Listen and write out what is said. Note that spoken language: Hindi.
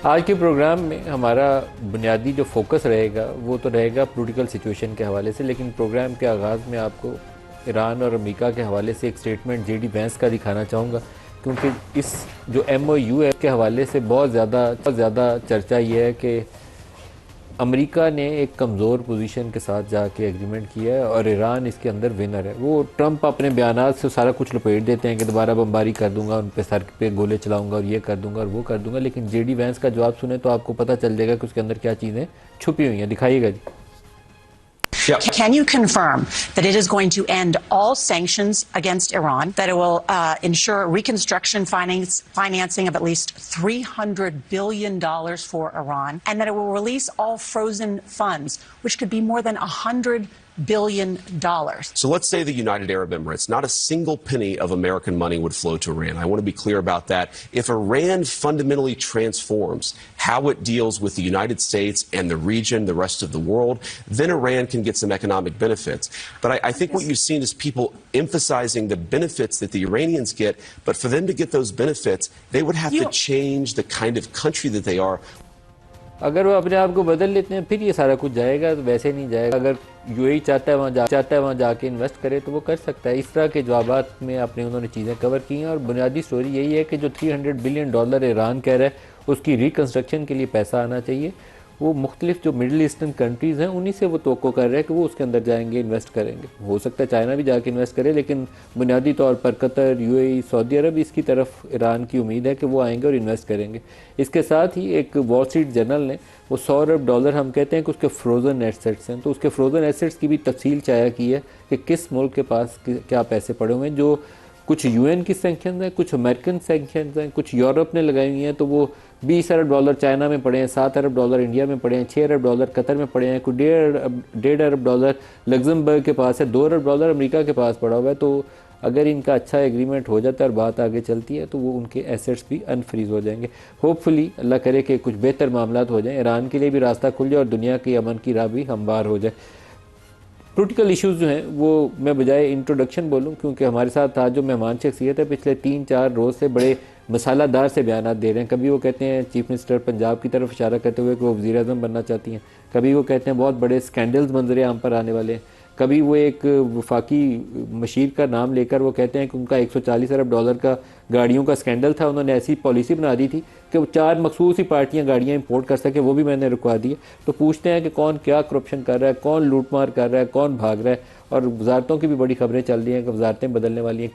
आज के प्रोग्राम में हमारा बुनियादी जो फोकस रहेगा वो तो रहेगा पॉलिटिकल सिचुएशन के हवाले से, लेकिन प्रोग्राम के आगाज़ में आपको ईरान और अमेरिका के हवाले से एक स्टेटमेंट जेडी वैंस का दिखाना चाहूँगा, क्योंकि इस जो MOU है के हवाले से बहुत ज़्यादा चर्चा ये है कि अमेरिका ने एक कमज़ोर पोजीशन के साथ जाके एग्रीमेंट किया है और ईरान इसके अंदर विनर है। वो ट्रंप अपने बयानात से सारा कुछ लपेट देते हैं कि दोबारा बमबारी कर दूंगा, उन पे सर पे गोले चलाऊंगा और ये कर दूंगा और वो कर दूंगा, लेकिन जेडी वैंस का जवाब सुने तो आपको पता चल जाएगा कि उसके अंदर क्या चीज़ें छुपी हुई हैं। दिखाइएगा जी। Can you confirm that it is going to end all sanctions against Iran, that it will ensure reconstruction financing of at least $300 billion for Iran, and that it will release all frozen funds, which could be more than $100 billion? So let's say the United Arab Emirates, not a single penny of American money would flow to Iran. I want to be clear about that. If Iran fundamentally transforms how it deals with the United States and the region, the rest of the world, then Iran can get some economic benefits. But I think what you've seen is people emphasizing the benefits that the Iranians get, but for them to get those benefits, they would have to change the kind of country that they are. अगर वो अपने आप को बदल लेते हैं फिर ये सारा कुछ जाएगा, तो वैसे नहीं जाएगा। अगर UAE चाहता है वहाँ जाके इन्वेस्ट करे तो वो कर सकता है। इस तरह के जवाबात में अपने उन्होंने चीज़ें कवर की हैं और बुनियादी स्टोरी यही है कि जो $300 बिलियन ईरान कह रहा है उसकी रिकन्स्ट्रक्शन के लिए पैसा आना चाहिए। वो मुख्तलिफ जो मिडल ईस्टर्न कंट्रीज़ हैं उन्हीं से वो तवक्को कर रहे हैं कि वो उसके अंदर जाएंगे, इन्वेस्ट करेंगे। हो सकता है चाइना भी जाके इन्वेस्ट करे, लेकिन बुनियादी तौर पर कतर, UAE, सऊदी अरब इसकी तरफ ईरान की उम्मीद है कि वो आएंगे और इन्वेस्ट करेंगे। इसके साथ ही एक वॉल स्ट्रीट जर्नल ने वो $100 अरब हम कहते हैं कि उसके फ्रोज़न एसेट्स हैं, तो उसके फ्रोज़न एसेट्स की भी तफसील चाया की है कि किस मुल्क के पास क्या पैसे पड़े हुए हैं। जो कुछ UN की सैंक्शंस हैं, कुछ अमेरिकन सैंक्शंस हैं, कुछ यूरोप ने लगाई हुई हैं, तो वो $20 अरब चाइना में पड़े हैं, $7 अरब इंडिया में पड़े हैं, $6 अरब कतर में पड़े हैं, कुछ $1.5 अरब लग्जमबर्ग के पास है, $2 अरब अमेरिका के पास पड़ा हुआ है। तो अगर इनका अच्छा एग्रीमेंट हो जाता है और बात आगे चलती है तो वो उनके एसेट्स भी अनफ्रीज हो जाएंगे। होपफुली अल्लाह करे कि कुछ बेहतर मामलात हो जाएं, ईरान के लिए भी रास्ता खुल जाए और दुनिया की अमन की राह भी हमवार हो जाए। पॉलिटिकल इश्यूज़ जो हैं वो मैं बजाय इंट्रोडक्शन बोलूं, क्योंकि हमारे साथ आज जो मेहमान शख्सियत है पिछले 3-4 रोज़ से बड़े मसालादार से बयान दे रहे हैं। कभी वो कहते हैं चीफ मिनिस्टर पंजाब की तरफ इशारा करते हुए कि वो वज़ीर आज़म बनना चाहती हैं, कभी वो कहते हैं बहुत बड़े स्कैंडल्स मंजर आम पर आने वाले हैं, कभी वो एक वफाकी मशीर का नाम लेकर वो कहते हैं कि उनका $140 अरब का गाड़ियों का स्कैंडल था, उन्होंने ऐसी पॉलिसी बना दी थी कि वो 4 मखसूस ही पार्टियां गाड़ियां इंपोर्ट कर सके, वो भी मैंने रुकवा दी है। तो पूछते हैं कि कौन क्या करप्शन कर रहा है, कौन लूटमार कर रहा है, कौन भाग रहा है। और वजारतों की भी बड़ी खबरें चल रही हैं कि वजारतें बदलने वाली हैं।